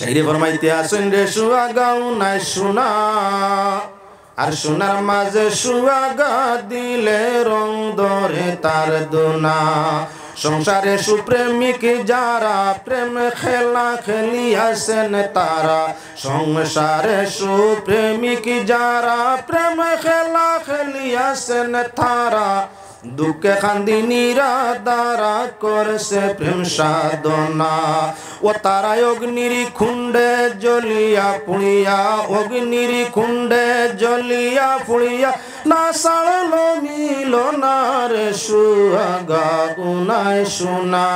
শাইরে ফরমাইতে আসেন রে সুয়াগাও নাই সোনা, আর সোনার মাঝে সুয়াগা দিলে রং ধরে তার দোনা। সংসারে সুপ্রেমিক যারা প্রেম খেলা খেলিয়াছেন তারা, সংসারে সুপ্রেমিক যারা প্রেম খেলা খেলিয়াছেন তারা, দুঃখে কান্দিনীরা দ্বারা করছে প্রেম সাধনা। ও তারা অগ্নির কুণ্ডে জ্বলিয়া পুড়িয়া, অগ্নির কুণ্ডে জ্বলিয়া পুড়িয়া না সাড়লো মিলনার সুহাগা গুনায় সোনা।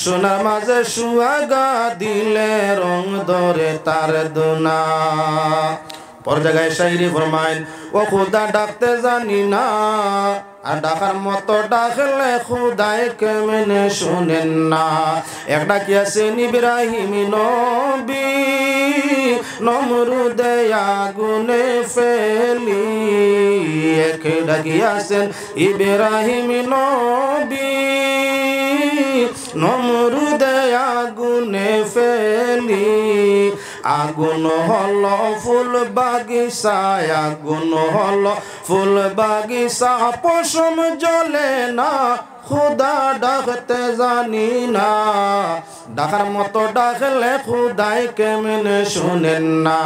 সোনার মাঝে সুহাগা দিলে রং ধরে তার দোনা। পর জায়গায় শাইরি ফরমাইন, ও খুদা ডাকতে জানি না, আর ডাকার মতো ডাকলে খুদাই কেমনে শুনেন না। এক ডাকিয়াছেন ইব্রাহিম নবী, নমরুদে আগুনে ফেলি। এক ডাকিয়াছেন ইব্রাহিম নবী, নমরুদে আগুনে ফেলি। আগুন হলো ফুল বাগিচায়, আগুন হলো ফুল বাগিচা, পশম জ্বলে না খুদা ডাকতে জানি না। ডাকার মতো ডাকলে খুদাই কেমনে শুনেন না।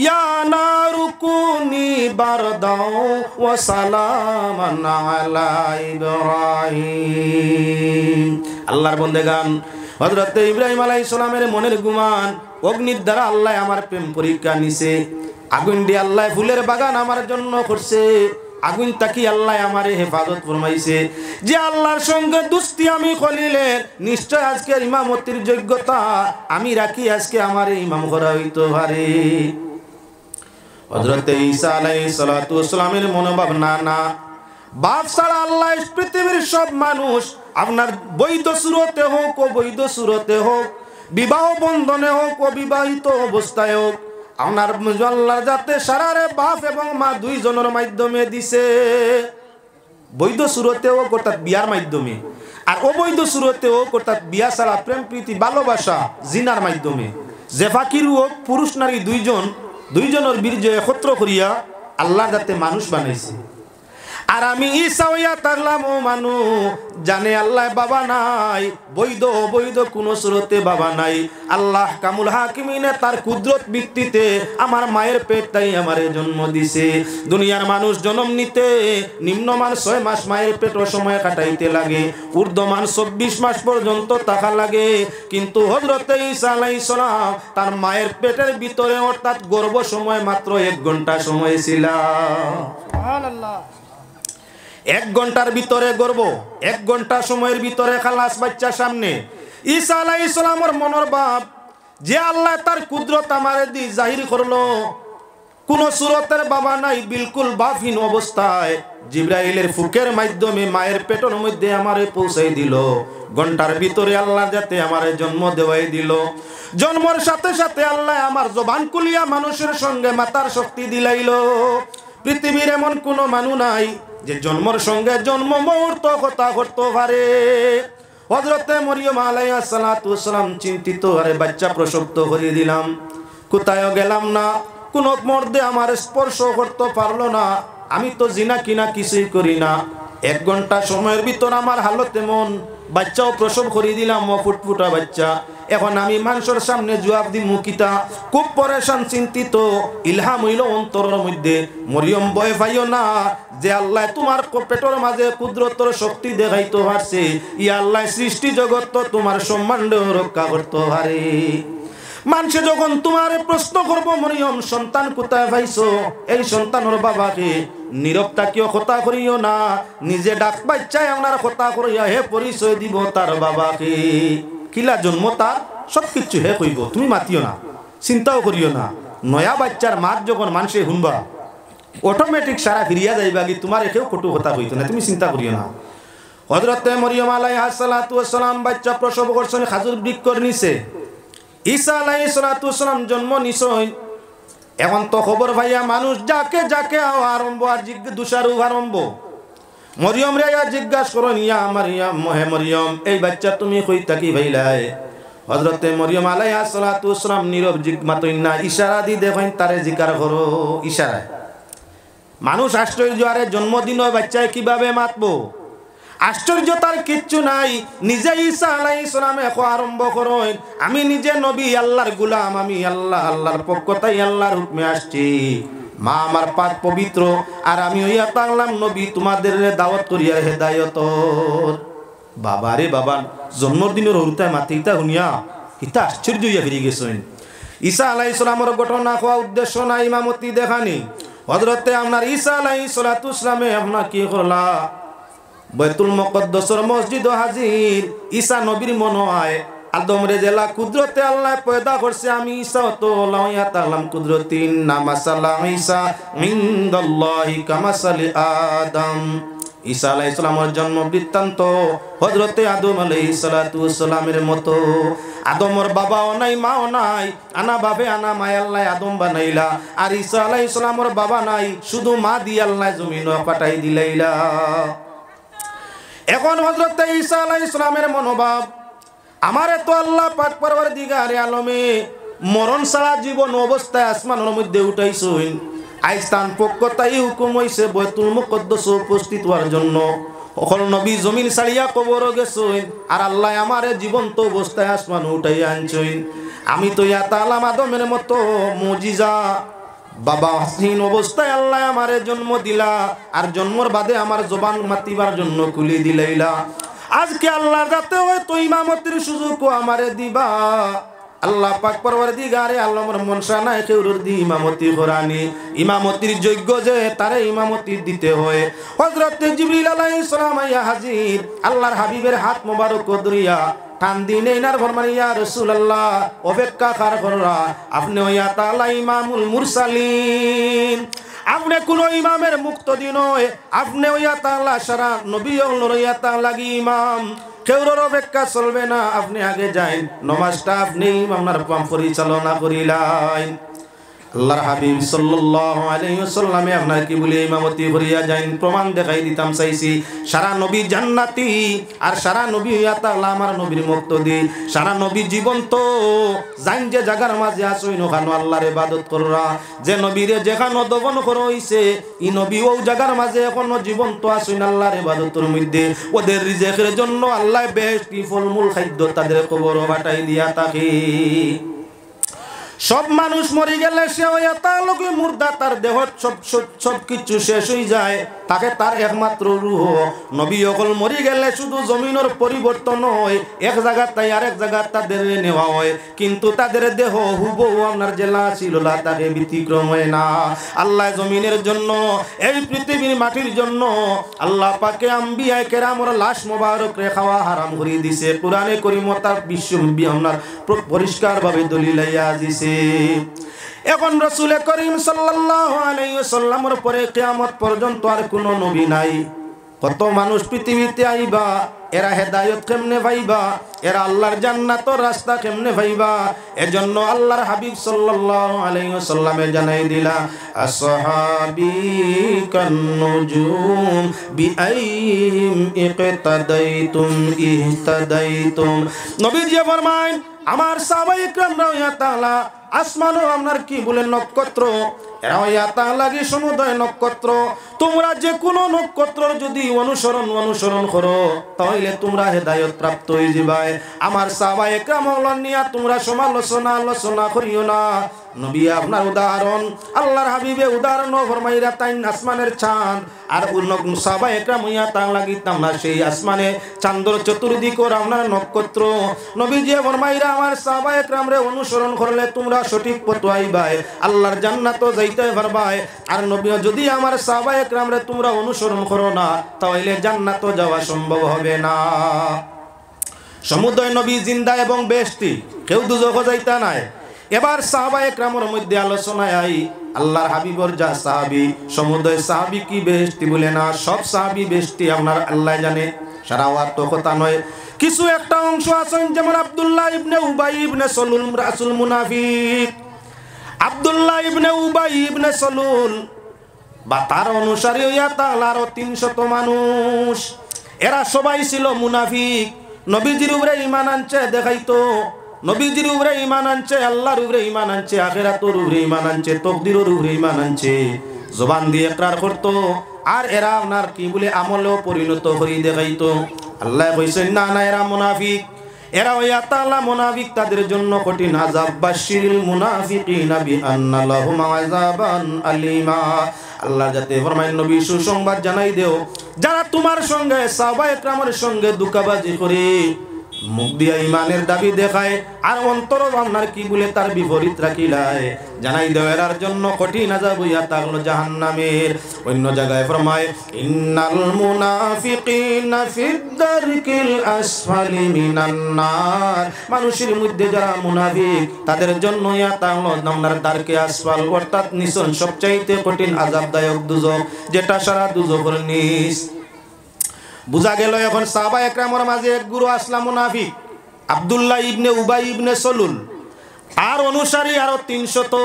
ইয়া নারু কুনি বারদাও ওয়া সালামান আলা ইব্রাহিম। আল্লাহর বন্দেগান, হযরত ইব্রাহিম আলাইহিস সালামের মনের গুমান, অগ্নির দ্বারা আল্লাহ আমার প্রেম পরীক্ষা নিছে। আগুন দিয়ে আল্লাহ ফুলের বাগান আমার জন্য করছে। আগুন তাকি আল্লাহ আমারে হেফাজত ফরমাইছে। যে আল্লাহর সঙ্গে দুস্তি আমি খলিলের, নিশ্চয় আজকে ইমামতির যোগ্যতা আমি রাখি, আজকে আমারে ইমাম করা হইতো পারে। হযরত ঈসা আলাইহিস সালাতু ওয়াস সালামের মনোভাব না, বাপ ছাড়া আল্লাহ পৃথিবীর সব মানুষ আপনার বৈধ সুরতে হোক ও বৈধ সুরতে হোক, বিবাহ বন্ধনে হোক ও বিবাহিত অবস্থায় হোক, আপনার আল্লাহ যাতে সারারে বাপ এবং মা দুইজনের মাধ্যমে দিছে। বৈধ সুরতে হোক অর্থাৎ বিয়ার মাধ্যমে, আর অবৈধ সুরতে হোক অর্থাৎ বিয়া ছাড়া প্রেম প্রীতি ভালোবাসা জিনার মাধ্যমে। যে ফাকির হোক পুরুষ নারী দুইজনের বীর্য একত্র করিয়া আল্লাহ যাতে মানুষ বানাইছে। আর আমি ঈসা হইয়া থাকলাম ও মানুষ, জানে আল্লাহ বাবা নাই, বৈধ অবৈধ কোন সুরতে বাবা নাই। আল্লাহ কামুল হাকিমিনে তার কুদরত ভিত্তিতে আমার মায়ের পেট তাই আমারে জন্ম দিছে। দুনিয়ার মানুষ জন্ম নিতে নিম্নমান 6 মাস মায়ের পেটও সময় কাটাইতে লাগে, ঊর্ধ্বমান 24 মাস পর্যন্ত থাকা লাগে। কিন্তু হযরত ঈসা আলাইহিস সালাম তার মায়ের পেটের ভিতরে অর্থাৎ গর্ভ সময় মাত্র 1 ঘন্টা সময় ছিল। সুবহানাল্লাহ। 1 ঘন্টার ভিতরে গর্ব, 1 ঘন্টা সময়ের ভিতরে খালাস বাচ্চা সামনে। ঈসা আলাইহিস সালামের মনের ভাব যে আল্লাহ তার কুদরত আমারে দি জাহির করলো, কোন সুরতের বাবা নাই, বিলকুল বাপহীন অবস্থায় জিবরাইলের ফুকের মাধ্যমে মায়ের পেটের মধ্যে আমারে পৌঁছাই দিল। ঘন্টার ভিতরে আল্লাহ যাতে আমারে জন্ম দেওয়াই দিল। জন্মের সাথে সাথে আল্লাহ আমার জবান কুলিয়া মানুষের সঙ্গে মাতার শক্তি দিলাইল। পৃথিবীর এমন কোন মানুষ নাই যে জন্মের সঙ্গে জন্ম মুহূর্ত কথা করতে পারে। হযরতে মরিয়ম আলাইহিস সালাতু ওয়াস সালাম চিন্তিত, আরে বাচ্চা প্রসব তো করে দিলাম, কোথায় গেলাম না, কোন মর্দে আমার স্পর্শ করতে পারলো না, আমি তো জিনা কিনা কিছুই করি না। 1 ঘন্টা সময়ের ভিতর আমার হালত এমন, বাচ্চাও প্রসব করে দিলাম, ফুটফুটা বাচ্চা। এখন আমি মানুষের সামনে জবাব দি মুকিতা, খুব পরেশান চিন্তিত। ইলহাম হইল অন্তরের মধ্যে, মরিয়ম ভয় পাইও না, যে আল্লাহ তোমার পেটের মাঝে কুদরতের শক্তি দেখাইতে পারছে, ই আল্লাহ সৃষ্টি জগৎ তোমার সম্মান রক্ষা করতে পারে। মানুষে যখন তোমার প্রশ্ন করবো মরিয়ম সন্তান কোথায় পাইছো, এই সন্তানের বাবাকে, নীরব তাকিও কথা করিও না, নিজে ডাক বাচ্চায় আপনার কথা করিয়া হে পরিচয় দিব তার বাবাকে। কিলা জন্ম তার সবকিছু হে কইব, তুমি মাতিও না, চিন্তাও করিও না। নয়া বাচ্চার মাত যখন মানুষে শুনবা অটোমেটিক সারা ফিরিয়া যাইবা, কি তোমার একেও কটু কথা কইতো না, তুমি চিন্তা করিও না। হযরতে মরিয়ম আলাইহিস সালাতু ওয়াস সালাম বাচ্চা প্রসব করছেন খাজুর বৃক্ষর নিচে। ঈসা আলাইহিস সালাতু ওয়াস সালাম জন্ম নিছই। এখন তো খবর ভাইয়া মানুষ যাকে যাকে আরম্ভ আর দুষারু আরম্ভ। মরিয়ম রে জিজ্ঞাসা করেন, ইয়া মারিয়াম, হে মরিয়ম, এই বাচ্চা তুমি কই থাকি ভাইলাই? হযরতে মরিয়ম আলাইহিস সালাতু ওয়াসসালাম নীরব জিগমাতই না, ইশারা দি দেখেন তারে জিকার করো ইশারায়। মানুষ আশ্চর্য, আরে জন্মদিন বাচ্চায় কিভাবে মাতবো? আশ্চর্য তার কিচ্ছু নাই। নিজে ঈসা আলাইহিস সালামে আরম্ভ করেন, আমি নিজে নবী, আল্লাহর গোলাম, আমি আল্লাহর পক্ষ তাই আল্লাহর হুকমে আসছি। মা আমার পাক পবিত্র, আর আমি হইয়া তাগলাম নবী, তোমাদের দাওয়াত করিয়া হেদায়ত। বাবা রে বাবা, জন্মদিনের হরুতায় মাতিতা শুনিয়া ইতা আশ্চর্য হইয়া ফিরে গেছেন। ঈসা আলাইহিস সালামের ঘটনা কোয়া উদ্দেশ্য না ইমামতি দেখানি। হযরতে আপনার ঈসা আলাইহিস সালাতু ওয়াসসালামে আপনার কি করলা, বাইতুল মুকদ্দাসের মসজিদ হাজির। ঈসা নবীর মনে হয় আদম রে জেলা কুদরতে আল্লাহ পয়দা করছে, আমি ঈসা তো লাইয়া তালাম কুদরতিন নামাসালা ঈসা ইনদাল্লাহি কামাসালি আদম। ঈসা আলাইহিস সালামের জন্ম বৃত্তান্ত হযরতে আদম আলাইহিস সালাতু ওয়াসসালামের মতো। আদমের বাবাও নাই, মাও নাই, আনা বাবে আনা মায় আল্লাহ আদম বানাইলা। আর ঈসা আলাইহিস সালামের বাবা নাই, শুধু মা দিয়ে আল্লাহ জমিন পাঠাই দিলাইলা। এখন হযরতে ঈসা আলাইহিস সালামের মনোভাব, আমারে তো আল্লাহ পাক পরওয়ারদিগারে আলমে মরণ ছাড়া জীবন অবস্থায় আসমানের মধ্যে উঠাইছেন। আইস্তান পক্ষ তাই হুকুম হইছে বাইতুল মুকদ্দাস উপস্থিত হওয়ার জন্য। সকল নবী জমিন ছাড়িয়া কবর গেছেন, আর আল্লাহ আমারে জীবন্ত অবস্থায় আসমান উঠাই আনছেন। আমি তো ইয়া তালাম আদমের মতো মুজিজা, বাবা হাসিন অবস্থায় আল্লাহ আমারে জন্ম দিলা, আর জন্মর বাদে আমার জবান মাতিবার জন্য খুলি দিলাইলা। আজকে আল্লাহর যাতে হয়তো ইমামতির সুযোগ আমারে দিবা। আল্লাহ পাক পরওয়ারদিগারে আলমের মনসা নাই কেউর দি ইমামতি করানি। ইমামতির যোগ্য যে তারে ইমামতি দিতে হয়। হযরত জিবরিল আলাইহিস সালাম আইয়া হাজির, আল্লাহর হাবিবের হাত মোবারক ধরিয়া টান দিন এইনার ফরমান, ইয়া রাসূলুল্লাহ অপেক্ষা কার কররা, আপনি হইয়া তাআলা ইমামুল মুরসালিন, আপনি কোন ইমামের মুক্তদি নয়, আপনি হইয়া তাআলা সারা নবী হইয়া তাআলা ইমাম, কেউর অপেক্ষা চলবে না, আপনি আগে যাইন, নমাজটা আপনি আপনার পরিচালনা করিলেন। আল্লাহর হাবিব সাল্লাল্লাহু আলাইহি ওয়াসাল্লামে আপনার কি বলে ইমামতি করিয়া যাইন, প্রমাণ দেখাই দিতাম চাইছি। সারা নবী জান্নাতি, আর সারা নবী হইয়া তাআলা আমার নবীর মুক্তদি, সারা নবী জীবন্ত। যাইন যে জায়গার মাঝে আসইন ওখানে আল্লাহর ইবাদত কররা, যে নবীরে যেখানে দফন করা হইছে ই নবী ও জায়গার মাঝে এখনো জীবন্ত আসইন আল্লাহর ইবাদতের মধ্যে। ওদের রিজিকের জন্য আল্লাহ বেহেশতি ফলমূল খাদ্য তাদের কবর পাঠাই দিয়া থাকে। সব মানুষ মরে গেলে সে হইয়া তার লোকে মুর্দা, তার দেহ সব কিছু শেষ হয়ে যায়, তাকে তার একমাত্র রূহ। নবী সকল মরে গেলে শুধু জমিনের পরিবর্তন হয়, এক জায়গা তাই আরেক জায়গা তাদের নেওয়া হয়, কিন্তু তাদের দেহ হুবহু আপনার জেলা ছিল তাকে ব্যতিক্রম হয় না। আল্লাহ জমিনের জন্য, এই পৃথিবীর মাটির জন্য আল্লাহ পাকে আম্বিয়া কেরামর লাশ মোবারক রে খাওয়া হারাম করে দিছে। কোরআনে কারীম তার বিশ্ব আপনার পরিষ্কার ভাবে দলিল দিছে। এখন রাসূল করিম সাল্লাল্লাহু আলাইহি ওয়াসাল্লামের পরে কিয়ামত পর্যন্ত আর কোন নবী নাই। কত মানুষ পৃথিবীতে আইবা, এরা হেদায়েত কেমনে পাইবা, এরা আল্লাহর জান্নাতের রাস্তা কেমনে পাইবা? এজন্য আল্লাহর হাবিব সাল্লাল্লাহু আলাইহি ওয়াসাল্লামে জানাই দিলা, আসহাবী কান্নুজুম বিআইহিম ইকতাদাইতুম ইহতাদাইতুম। নবীজি ফরমায়, আমার সাহাবায়ে কেরামরা ইয়া তাআলা আসমানও আপনার কি বলে নক্ষত্র, এরা ইয়া তাআলা কি সমুদয় নক্ষত্র। তোমরা যে কোনো নক্ষত্রর যদি অনুসরণ করো তাহলে তোমরা হেদায়েত প্রাপ্ত হয়ে যাবে। আমার সাহাবায়ে কেরাম নিয়া তোমরা আলোচনা করিও না। নবী আপনার উদাহরণ, আল্লাহর হাবিবে উদাহরণ ফরমাইরা তাই আসমানের চাঁদ, আর সাহাবায়ে কেরাম ইয়া তাআলা কি তোমরা সেই আসমানে চাঁদর চতুর্দিকে আপনার নক্ষত্র। নবীজি ফরমাইরা আমার সাহাবায়ে কেরামরে অনুসরণ করলে তোমরা সঠিক পথ পাইবাই, আল্লাহর জান্নাত যাইতে পারবাই। আর নবী যদি আমার সাহাবায়ে কেরামরে তোমরা অনুসরণ করো না তাহলে জান্নাত যাওয়া সম্ভব হবে না। সমুদয় নবী জিন্দা এবং বেহেশতি, কেউ দুজখে যাইতা নাই। এবার সাহাবায়ে কেরামের মধ্যে আলোচনায় আই, আল্লাহর হাবিবর যা সাহাবী, সমুদয় সাহাবী কি বেহেশতি বলে না, সব সাহাবী বেহেশতি আপনার আল্লাহ জানে। সারা ওয়াত তো কথা নয়, কিছু একটা অংশ আছেন যেমন আব্দুল্লাহ ইবনে উবাই ইবনে সলুল রাসূল মুনাফিক, আব্দুল্লাহ ইবনে উবাই ইবনে সলুল বা তার অনুসারী হইয়া তাআলার 300 মানুষ, এরা সবাই ছিল মুনাফিক। নবীজির উপরে ঈমান আনছে দেখাইতো, নবীজির উপরে ঈমান আনছে, আল্লাহর উপরে ঈমান আনছে, আখিরাতের উপরে ঈমান আনছে, তাকদীরের উপরে ঈমান আনছে, জবান দিয়ে ইকরার করতো, আর এরা আপনার কি বলে আমলেও পরিণত করে দেখাইতো। আল্লাহ কইছেন না না এরা মুনাফিক, এরা ওয়া তাআলা মুনাফিক, তাদের জন্য কঠিন আযাব। বাশশিরিল মুনাফিকিনা বিআন্না লাহুম আযাবান আলীমা। আল্লাহ যাতে ফরমায় নবী সুসংবাদ জানাই দেও, যারা তোমার সঙ্গে সাহাবায়ে কেরামের সঙ্গে দুকাবাজি করে মুখ দিয়া ইমানের দাবি দেখায় আর অন্তর আপনার কি বলে তার বিপরীত রাখিলায়, জানাই দেও এরার জন্য কঠিন আযাব হইয়া থাকলো জাহান্নামের। অন্য জায়গায় ফরমায় ইন্নাল মুনাফিকিনা ফিদ দারকিল আসফালি মিনান নার। মানুষের মধ্যে যারা মুনাফিক তাদের জন্য ইয়া থাকলো আপনার দারকে আসফাল, অর্থাৎ নিচন সবচাইতে কঠিন আযাবদায়ক দুজক, যেটা সারা দুজকের নিচ। বুঝা গেল এখন সাহাবায়ে কেরামের মাঝে এক গুরু আসলা মুনাফিক, আব্দুল্লাহ ইবনে উবাই ইবনে সলুল, আর অনুসারী আরো 300।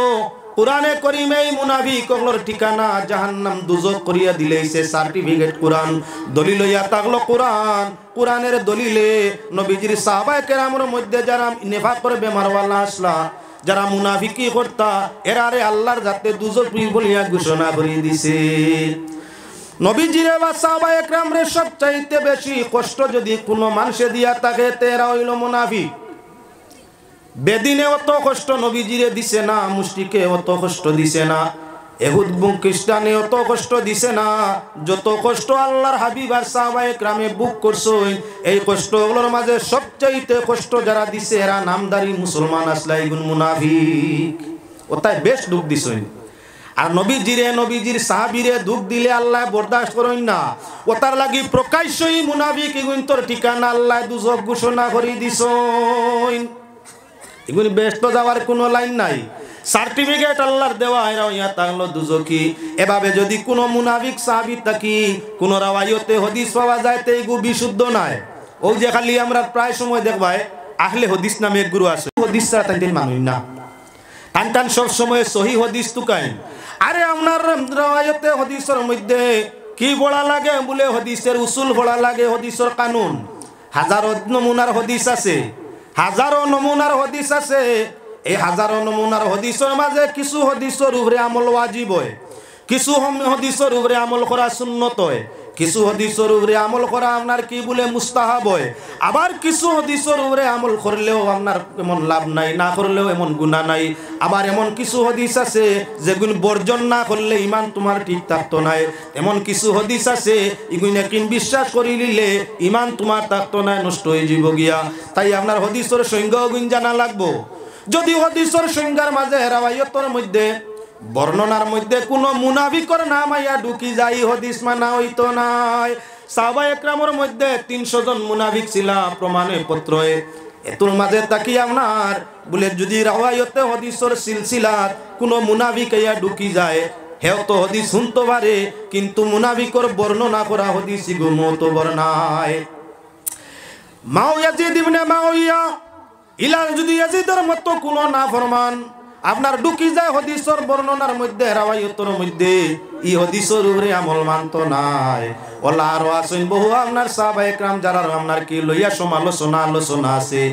কুরআনে কারীমে এই মুনাফিক ওগুলোর ঠিকানা জাহান্নাম দুজক করিয়া দিলেইছে। সার্টিফিকেট কোরআন, দলিল হইয়া থাকলো কোরআন। কোরআনের দলিলে নবীজির সাহাবায়ে কেরামের মধ্যে যারা নেফাক করে বেমারওয়ালা আসলা, যারা মুনাফিকি করতা, এরারে আল্লাহর জাতে দুজক বলিয়া ঘোষণা করে দিছে। নবীজিরে বা সাহাবায়ে কেরামরে সবচাইতে বেশি কষ্ট যদি কোনো মানুষে দিয়া থাকে তেরা হইল মুনাফিক। বেদিনে অত কষ্ট নবীজিরে দিছে না, মুশরিকে অত কষ্ট দিছে না, ইহুদ এবং খ্রিস্টানে অত কষ্ট দিছে না, যত কষ্ট আল্লাহর হাবিব আর সাহাবায়ে কেরামে বুক করছেন। এই কষ্টগুলোর মাঝে সবচাইতে কষ্ট যারা দিছে এরা নামদারি মুসলমান আসলা, এগুন মুনাফিক। ওটাই বেশ দুঃখ দিছেন। আর নবীজির সাহাবীরে দুঃখ দিলে আল্লাহ বরদাস্ত করেন না, ওটার লাগি প্রকাশ্যই মুনাফিক এগুন তোর ঠিকানা আল্লাহ দুজক ঘোষণা করে দিছেন। এগুলি ব্যস্ত যাওয়ার কোনো লাইন নাই, সার্টিফিকেট আল্লাহর দেওয়া, এরা ইয়া তাহলো দুজকি। এভাবে যদি কোনো মুনাফিক সাহাবী থাকি কোনো রাওয়ায়তে হাদিস পাওয়া যায় তে এগু বিশুদ্ধ নাই। ও যে খালি আমরা প্রায় সময় দেখবাই আহলে হাদিস নামে এক গুরু আছে, হাদিস ছাড়া তাই মানুষ না, টান সব সময় সহি হাদিস তুকাই। আরে আপনার রাওয়ায়তে হাদিসের মধ্যে কি বলা লাগে বলে হাদিসের উসুল বলা লাগে, হাদিসের কানুন। হাজারো নমুনার হাদিস আছে, হাজারো নমুনার হাদিস আছে। এই হাজারো নমুনার হাদিসের মাঝে কিছু হাদিসের উপরে আমল ওয়াজিব হয়, কিছু হাদিসের উপরে আমল করা সুন্নত হয়, কিছু হাদিসের উপরে আমল করা আপনার কি বলে মুস্তাহাব হয়, আবার কিছু হাদিসের উপরে আমল করলেও আপনার এমন লাভ নাই, না করলেও এমন গুনাহ নাই। আবার এমন কিছু হাদিস আছে যেগুলো বর্জন না করলে ইমান তোমার ঠিক থাকতো নাই। এমন কিছু হাদিস আছে এগুলো কিন বিশ্বাস করি নিলে ইমান তোমার থাকতো নাই, নষ্ট হয়ে যাব গিয়া। তাই আপনার হাদিসের সংজ্ঞা গুণ জানা লাগবো। যদি হাদিসের সংজ্ঞার মাঝে রাওয়ায়াতের মধ্যে বর্ণনার মধ্যে কোনো মুনাফিকর নাম আইয়া ঢুকি যাই হাদিস মানা হইতো নাই। সাহাবায়ে কেরামের মধ্যে 300 জন মুনাফিক ছিল প্রমাণে পত্রে। এতুর মাঝে তাকি আপনার বলে যদি রাওয়ায়াতে হাদিসের সিলসিলাত কোনো মুনাফিক আইয়া ঢুকি যায়, হেও তো হাদিস শুনতে পারে কিন্তু মুনাফিকর বর্ণনা করা হাদিস গুমতবর নাই। ইয়াজিদ ইবনে মাউইয়া ইলার যদি ইয়াজিদের মতো কোনো নাফরমান আপনার ঢুকি যায় হাদিসের বর্ণনার মধ্যে রাওয়ায়াতের মধ্যে, এই হাদিসের উপরে আমল মানতো নাই। ওলা আরো আছেন বহু আপনার সাহাবায়ে কেরাম যারা আপনার কি লইয়া আলোচনা আছে,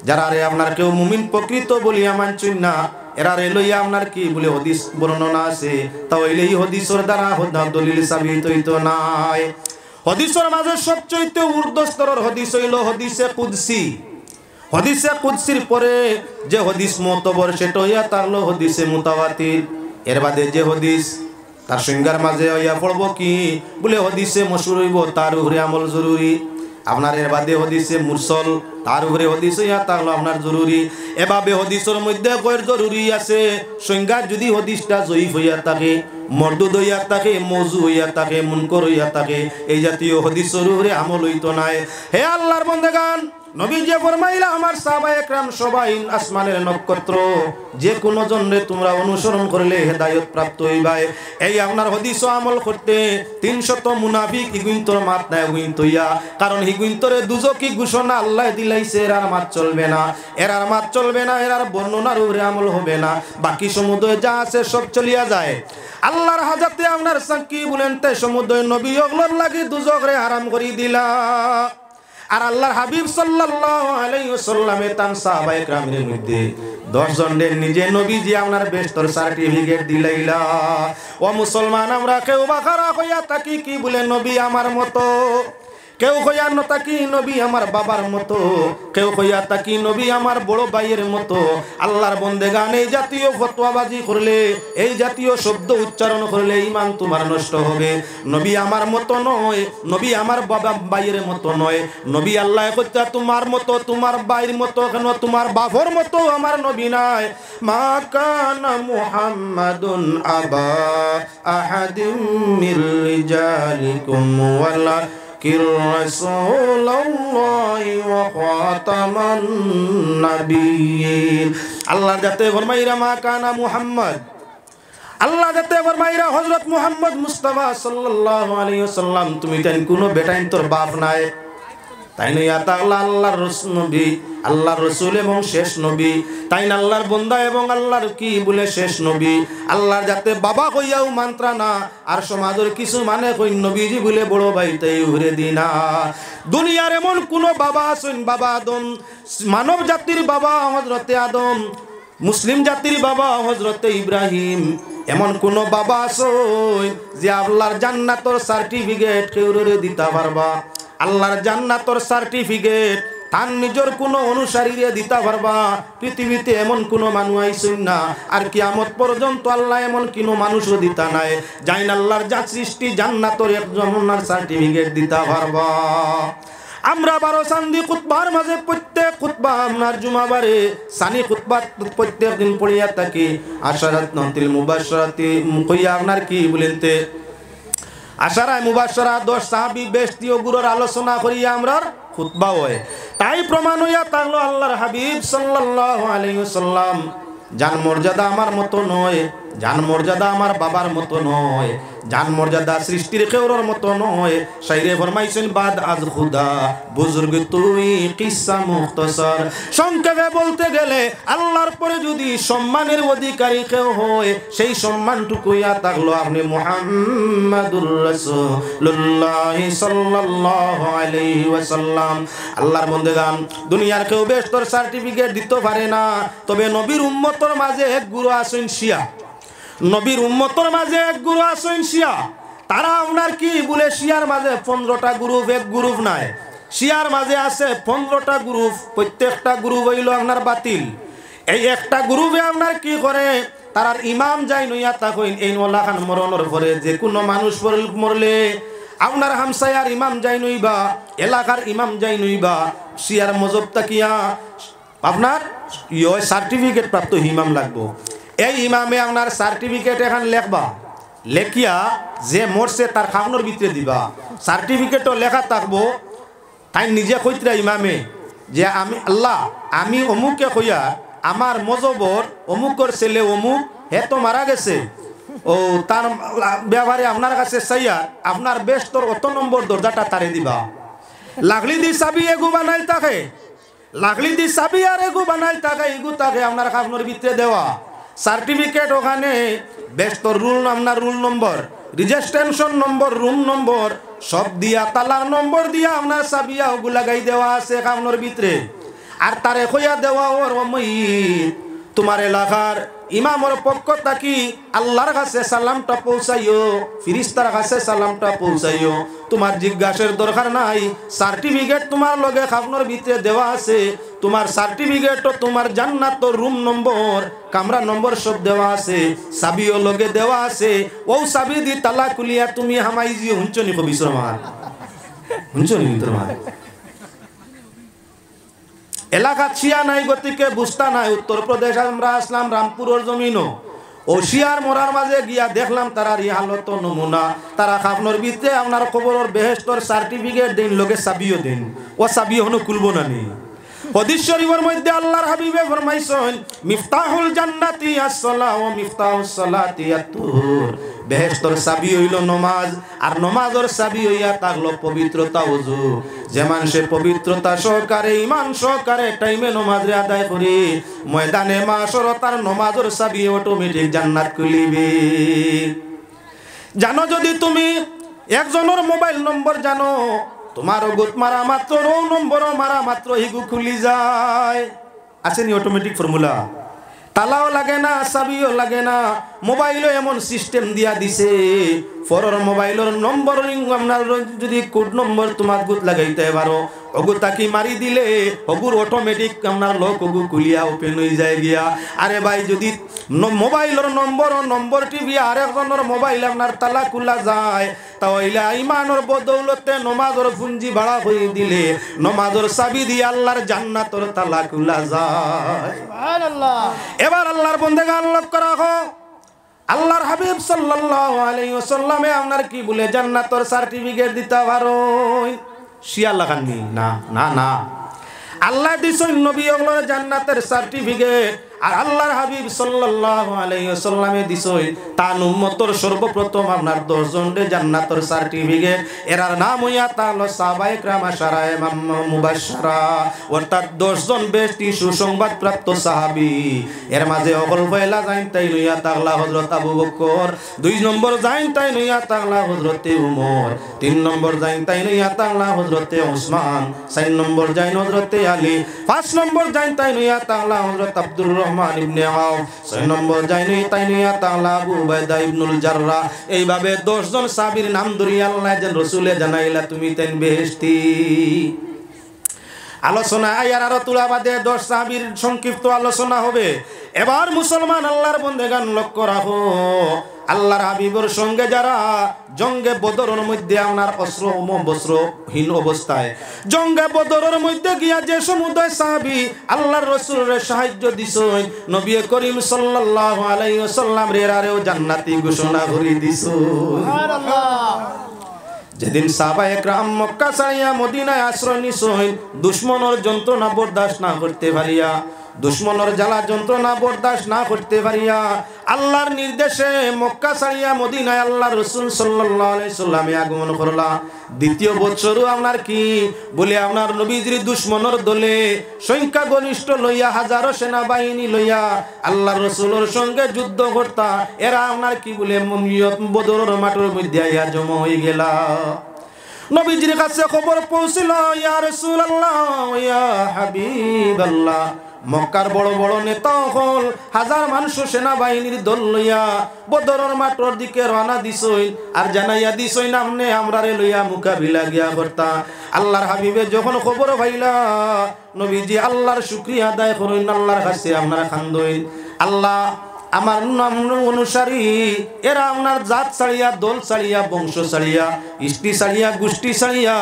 যারা রে আপনার কেউ মুমিন প্রকৃত বলিয়া মানছেন না, এরা রে লইয়া আপনার কি বলে হাদিস বর্ণনা আছে, তাহলে এই হাদিসের দ্বারা দলিল সাবিত হইতো নাই। হাদিসের মাঝে সবচেয়ে ঊর্ধ্বস্তরের হাদিস হইল হাদিসে কুদসি। হাদিসে কুদসির পরে যে হাদিস মুতাবার সেটা হইয়া তারলো হাদিসে মুতাওয়াতির। এর বাদে যে হাদিস তার সংজ্ঞার মাঝে হইয়া পড়ব কি বলে হাদিসে মশহুর হইব, তার উপরে আমল জরুরি। আপনার এর বাদে হাদিসে মুরসাল, তার উপরে হাদিস হইয়া তাহলে আপনার জরুরি। এভাবে হাদিসের মধ্যে কয়ের জরুরি আছে। সংজ্ঞা যদি হাদিসটা জয়ীফ হইয়া থাকে, মরদুদ হইয়া থাকে, মওযু হইয়া থাকে, মুনকর হইয়া থাকে, এই জাতীয় হাদিসের উপরে আমল হইতো নাই। হে আল্লাহর বান্দাগান, নবীজি ফরমাইলা আমার সাহাবায়ে কেরাম সবাই আসমানের নক্ষত্র, যে কোনো জনরে তোমরা অনুসরণ করলে হেদায়েত প্রাপ্ত হইবাই। এই আপনার হাদিস আমল করতে 300 মুনাফিক ইগুইন্তর মাত নাই ইগুইন্তইয়া, কারণ ইগুইন্তরে দুজকি ঘোষণা আল্লাহ দিলাইছে, এরার মাত চলবে না, এরার মাত চলবে না, এরার বর্ণনার উপরে আমল হবে না, বাকি সমুদ্রে যা আছে সব চলিয়া যায়। আল্লাহর হাজাতে আপনার সাকি বলেন তে সমুদ্র নবী ওগুলোর লাগি দুজকরে হারাম করে দিলা। আর আল্লাহর হাবিব সাল্লাল্লাহু আলাইহি ওয়াসাল্লামের তান সাহাবায়ে কেরামের মধ্যে 10 জনের নিজে নবীজি আপনার বেস্টর সার্টিফিকেট দিলাইলা। ও মুসলমান, আমরা কেউ বাখারা হইয়া থাকি কি বলে নবী আমার মতো, কেউ কইয়া নতাকি নবী আমার বাবার মতো, কেউ কইয়া তাকি নবী আমার বড় ভাইয়ের মতো। আল্লাহর বন্দেগান এই জাতীয় ফতোয়াবাজি করলে, এই জাতীয় শব্দ উচ্চারণ করলে ঈমান তোমার নষ্ট হবে। নবী আমার মতো নয়, নবী আমার বাবা ভাইয়ের মতো নয়। নবী আল্লাহ কইতা তোমার মতো, তোমার ভাইয়ের মতো কেন, তোমার বাবার মতো আমার নবী নাই। মা কানা মুহাম্মাদুন আবা আহাদিম মির রিজালিকুম ওয়ালা রাসূলুল্লাহি ওয়া খাতামান নাবিয়্যিন। আল্লাহ যাতে ফরমাইরা মা কানা মুহাম্মদ, আল্লাহ যাতে ফরমাইরা হযরত মুহাম্মদ মুস্তাফা সাল্লাল্লাহু আলাইহি ওয়াসাল্লাম তুমি তাই কোনো বেটাইন তোর বাপ নাই, তাই না? ইয়া তাআলা আল্লাহর রাসূল নবী, আল্লাহর রাসূল এবং শেষ নবী, তাই না আল্লাহর বান্দা এবং আল্লাহর কি বলে শেষ নবী। আল্লাহর যাতে বাবা কইয়াও মান্ত্রা না, আর সমাজের কিছু মানে কই নবীজি বলে বড় ভাই তাই উড়ে দিনা। দুনিয়ার এমন কোন বাবা আছেন, বাবা আদম, মানব জাতির বাবা হযরতে আদম, মুসলিম জাতির বাবা হযরতে ইব্রাহিম, এমন কোন বাবা আছে যে আল্লাহর জান্নাতের সার্টিফিকেট কেউরে দিতে পারবা? আল্লাহর জান্নাতের সার্টিফিকেট তার নিজের কোনো অনুসারীরে দিতে পারবা? পৃথিবীতে এমন কোনো মানুষ আইসেন না, আর কিয়ামত পর্যন্ত আল্লাহ এমন কোনো মানুষও দিতা নাই যাইন আল্লাহর যা সৃষ্টি জান্নাতের একজন সার্টিফিকেট দিতে পারবা। আমরা 12 সান্দি খুতবার মাঝে প্রত্যেক খুতবা আপনার জুমাবারে সানি খুতবা প্রত্যেক দিন পড়িয়া থাকি। আশারাত নতিল মুবাশশারাতি কইয়া আপনার কি বলেনতে আশারায় মুবাশশারা 10 সাহাবী বেশতীয় গুরুর আলোচনা করিয়া আমরা খুতবা হয়। তাই প্রমাণ হইয়া থাকলো আল্লাহর হাবিব সাল্লাল্লাহু আলাইহি ওয়াসাল্লাম জান মর্যাদা আমার মতো নয়, জান মর্যাদা আমার বাবার মতো নয়, জান মর্যাদা সৃষ্টির কেউর মতো নয়। শাইরে ফরমাইছেন বাদ আজ খুদা বুজুর্গ তুই কিসসা মুখতাসার। সংক্ষেপে বলতে গেলে আল্লাহর পরে যদি সম্মানের অধিকারী কেউ হয়, সেই সম্মানটুকু ইয়া থাকলো আপনি মুহাম্মাদুর রাসূলুল্লাহ সাল্লাল্লাহু আলাইহি ওয়াসাল্লাম। আল্লাহর বন্দেগান দুনিয়ার কেউ বেশতর সার্টিফিকেট দিতে পারে না, তবে নবীর উম্মতের মাঝে এক গুরু আছেন শিয়া। নবীর উম্মতের মাঝে এক গুরু আছেন শিয়া। তারা আপনার কি বলে শিয়ার মাঝে 15টা গ্রুপ, এক গ্রুপ নাই। শিয়ার মাঝে আছে 15টা গ্রুপ, প্রত্যেকটা গ্রুপ হইল আপনার বাতিল। এই একটা গ্রুপে আপনার কি করে, তারার ইমাম যাই নইয়া তা কইন এই ওলা খান মরণের পরে যে কোনো মানুষ মরলে আপনার হামসায়ার ইমাম যাই নইবা, এলাকার ইমাম যাই নইবা, শিয়ার মজব তাকিয়া আপনার সার্টিফিকেট প্রাপ্ত ইমাম লাগবো। এই ইমামে আপনার সার্টিফিকেট এখন লেখবা, লেখিয়া যে মরছে তার খাওয়ানোর ভিতরে দিবা। সার্টিফিকেটও লেখা থাকবো, তাই নিজে কইতরা ইমামে যে আমি আল্লাহ আমি অমুককে কইয়া আমার মজবর অমুকর ছেলে অমুক হে তো মারা গেছে, ও তার ব্যবহারে আপনার কাছে চাইয়া আপনার বেশতর অত নম্বর দরজাটা তারে দিবা। লাগলি দি চাবি এগু বানাই থাকে, লাগলি দি চাবি আর এগু বানাই থাকে, এগু তাকে আপনার খাওয়ানোর ভিতরে দেওয়া। সার্টিফিকেট ওখানে বেশতর রুল, আপনার রুল নম্বর, রেজিস্ট্রেশন নম্বর, রুম নম্বর সব দিয়া, তালার নম্বর দিয়া আপনার চাবিয়া ওগুলা গাই দেওয়া আছে খাওয়ানোর ভিতরে। আর তারে কইয়া দেওয়া ওর তোমার এলাকার ইমামর পক্ষ থাকি আল্লাহর কাছে সালামটা পৌঁছাইও, ফিরিস্তার কাছে সালামটা পৌঁছাইও। তোমার জিজ্ঞাসার দরকার নাই, সার্টিফিকেট তোমার লগে খাওয়ানোর ভিতরে দেওয়া আছে। তোমার সার্টিফিকেটও তোমার জান্নাতর রুম নম্বর, কামরা নম্বর সব দেওয়া আছে, চাবিও লগে দেওয়া আছে। ও চাবি দি তালা খুলিয়া তুমি হামাই জি হুঞ্চনি কবি শর্মার হুঞ্চনি তোমার এলাকা শিয়া নাই, গতিকে বুঝতা নাই। উত্তরপ্রদেশ আমরা আসলাম রামপুরের জমিনও, ও শিয়ার মরার মাঝে গিয়া দেখলাম তারা রিহালত নমুনা, তারা খাওয়ানোর ভিতরে আপনার খবরের বেহেশতর সার্টিফিকেট দিন, লোকে চাবিও দিন, ও চাবি হনো খুলবো না নি। হাদিস শরীফের মধ্যে আল্লাহর হাবিবে ফরমাইছেন মিফতাহুল জান্নাতি আস-সালাহ ওয়া মিফতাহুস সালাতি আত-তুহুর। বেহেশতর চাবি হইল নমাজ, আর নমাজের চাবি হইয়া থাকলো পবিত্রতা, ওযু। যে মানুষে পবিত্রতা সহকারে ঈমান সহকারে টাইমে নমাজ আদায় করি, ময়দানে মাশর তার নমাজের চাবি অটোমেটিক জান্নাত খুলিবে। জানো যদি তুমি একজনের মোবাইল নম্বর জানো, তোমার অগুত মারা মাত্র 9 নম্বর মারা মাত্র হিগু খুলি যায়। আসেনি অটোমেটিক ফর্মুলা, তালাও লাগে না, চাবিও লাগে না। মোবাইলও এমন সিস্টেম দিয়া দিছে, ফরর মোবাইলের নম্বর আপনার যদি কোড নম্বর তোমার গুত লাগাইতে পারো, অগু তাকি মারি দিলে অগুর অটোমেটিক আপনার লোক অগু খুলিয়া ওপেন হয়ে যায় গিয়া। আরে ভাই যদি মোবাইলের নম্বর টিভি আরেকজনের মোবাইল আপনার তালা খোলা যায়, তাহলে ইমানের বদৌলতে নমাজের পুঞ্জি ভাড়া হয়ে দিলে নমাজের চাবি দিয়ে আল্লাহর জান্নাতের তালা খোলা যায়। সুবহানাল্লাহ। এবার আল্লাহর বান্দাগণ লক্ষ্য রাখো, আল্লাহর হাবিব সাল্লাল্লাহু আলাইহি ওয়াসাল্লামে আপনার কি বলে জান্নাতের সার্টিফিকেট দিতে পারো? শিয়া লাগাননি না না না, আল্লাহ দিছেন নবী ওগুলোর জান্নাতের সার্টিফিকেট, আর আল্লাহর হাবিব সাল্লাল্লাহু আলাইহি ওয়াসাল্লামে দিছেন তার উম্মতের সর্বপ্রথম আপনার 10 জনের জান্নাতের সার্টিফিকেট। এরার নাম হইয়া তাহলো সাহাবায়ে কেরাম আশারায়ে মুবাশশারা, অর্থাৎ 10 জন ব্যক্তি সুসংবাদ প্রাপ্ত সাহাবী। এর মাঝে অকল পয়লা যাইন তাই লইয়া তাগলা হযরত আবু বকর, 2 নম্বর যাইন তাই লইয়া তাগলা হযরতে উমর, 3 নম্বর যাইন তাই লইয়া তাগলা হযরতে ওসমান, 4 নম্বর যাইন হযরতে আলী, 5 নম্বর যাইন তাই লইয়া তাগলা হযরত আব্দুর রহমান ইবনে আওফ, 6 নম্বর যাইনি তাই লইয়া তাগলা আবু উবাইদা ইবনুল জাররাহ। এইভাবে 10 জন সাহাবীর নাম ধরিয়া আল্লাহ রাসূলে জানাইলা তুমি তেন বেহেশতি। আলোচনা আয়ার আরো তুলা বাদে 10 সাহাবীর সংক্ষিপ্ত আলোচনা হবে। এবার মুসলমান আল্লাহর বান্দাগণ লক্ষ্য রাখো, আল্লাহর হাবিবের সঙ্গে যারা জঙ্গে বদরের মধ্যে আপনার বস্ত্রহীন অবস্থায় জঙ্গে বদরের মধ্যে গিয়া যে সমুদয় সাহাবী আল্লাহর রাসূলের সাহায্য দিছেন, নবী করিম সাল্লাল্লাহু আলাইহি ওয়াসাল্লাম এরারেও জান্নাতি ঘোষণা করে দিছেন। সুবহানাল্লাহ। যেদিন সাহাবায়ে কেরাম মক্কা ছাড়িয়া মদিনায় আশ্রয় নিছেন, দুশমনের যন্ত্রণা বরদাস্ত না করতে পারিয়া, দুশমনের জ্বালা যন্ত্রণা বরদাস্ত না করতে পারিয়া আল্লাহর নির্দেশে মক্কা ছাড়িয়া মদিনায় আল্লাহর রাসূল সাল্লাল্লাহু আলাইহি সাল্লামে আগমন করলা। দ্বিতীয় বছরও আপনার কি বলে আপনার নবীজির দুশমনের দলে সংখ্যা গরিষ্ঠ লইয়া হাজারো সেনাবাহিনী লইয়া আল্লাহর রাসূলের সঙ্গে যুদ্ধ করতা। এরা আপনার কি বলে বদরের মাঠের মধ্যে আইয়া জমা হয়ে গেলা। নবীজির কাছে খবর পৌঁছিল, ইয়া রাসূলুল্লাহ ইয়া হাবিবাল্লাহ, মক্কার বড় বড় নেতা হল হাজার মানুষ সেনাবাহিনীর দল লইয়া বদরের মাঠের দিকে রওনা দিছই, আর জানাইয়া দিছই নামনে আমরারে লইয়া মোকাবিলা গিয়া করতা। আল্লাহর হাবিবে যখন খবর পাইলা, নবীজি আল্লাহর শুকরিয়া আদায় করেন, আল্লাহর কাছে আপনারা খান্দইন, আল্লাহ আমার নাম অনুসারী এরা আপনার জাত ছাড়িয়া, দল ছাড়িয়া, বংশ ছাড়িয়া, ইষ্টি ছাড়িয়া, গোষ্ঠী ছাড়িয়া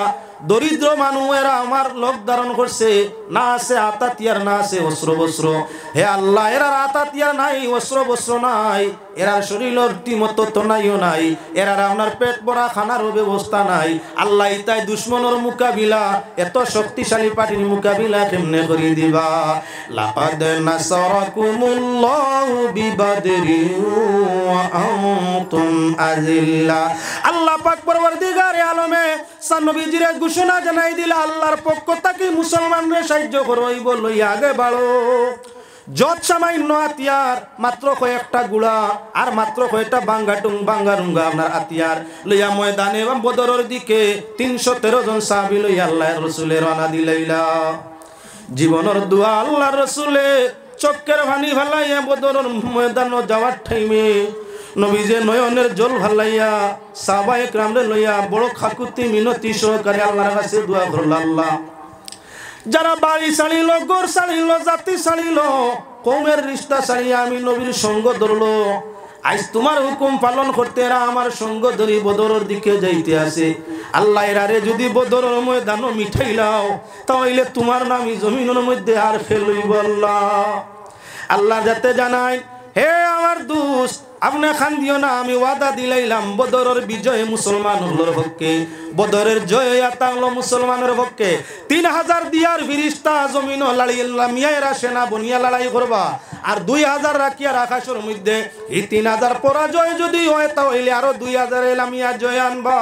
দরিদ্র মানুষ এরা আমার লোক ধারণ করছে, না আছে আতাতিয়ার, না আছে অস্ত্র বস্ত্র। হে আল্লাহ, এরার আতাতিয়ার নাই, অস্ত্র বস্ত্র নাই, এরার শরীরের রীতিমতো তনাইও নাই, এরার আপনার পেট ভরা খানারও ব্যবস্থা নাই। আল্লাহ তাই দুশমনের মোকাবিলা, এত শক্তিশালী পার্টির মোকাবিলা কেমনে করে দিবা? লাকাদ নাসারাকুমুল্লাহু বিবাদরিন ওয়া আনতুম আযিল্লা। আল্লাহ পাক পরওয়ারদিগারে আলমে নবীজির ঘোষণা জানাই দিলা, আল্লাহর পক্ষ থেকে মুসলমানদের সাহায্য করইব, লইয়া আগে বাড়ো। যত সামান্য হাতিয়ার, মাত্র কয়েকটা গুড়া আর মাত্র কয়েকটা বাঙ্গারুঙ্গা আপনার হাতিয়ার লইয়া ময়দানে এবং বদরের দিকে 313 জন সাহাবী লইয়া আল্লাহর রাসূলে রওনা দিলাইলা। জীবনের দোয়া আল্লাহর রাসূলে চক্কের ভানি ভালাইয়া বদরের ময়দানে যাওয়ার টাইমে নবীজে নয়নের জল ভালাইয়া সাহাবায়ে কেরামরে লইয়া বড় খাকুতি মিনতি সহকারে আল্লাহর কাছে দোয়া করল, আল্লাহ যারা বাড়ি ছাড়িল, ঘর ছাড়িল, জাতি ছাড়িল, কওমের রিশতা ছাড়িয়া আমি নবীর সঙ্গ ধরলো, আজ তোমার হুকুম পালন করতে এরা আমার সঙ্গ ধরি বদরের দিকে যাইতে আছে। আল্লাহ এরারে যদি বদরের ময়দানও মিঠাইলাও, তাহলে তোমার নামই জমিনের মধ্যে আর ফেলইব। আল্লাহ যাতে জানাই, হে আমার দোস্ত, আপনি খান দিও না, আমি ওয়াদা দিলাইলাম বদরের বিজয় মুসলমানের পক্ষে, বদরের জয় আতাংলো মুসলমানের পক্ষে। 3000 দিয়ার ফিরিস্তা জমিন লামিয়ারা সেনা বনিয়া লড়াই করবা, আর 2000 রাখিয়া আকাশের মধ্যে। এই 3000 পরাজয় যদি হয়, তাহলে আরো 2000 লামিয়া জয় আনবা।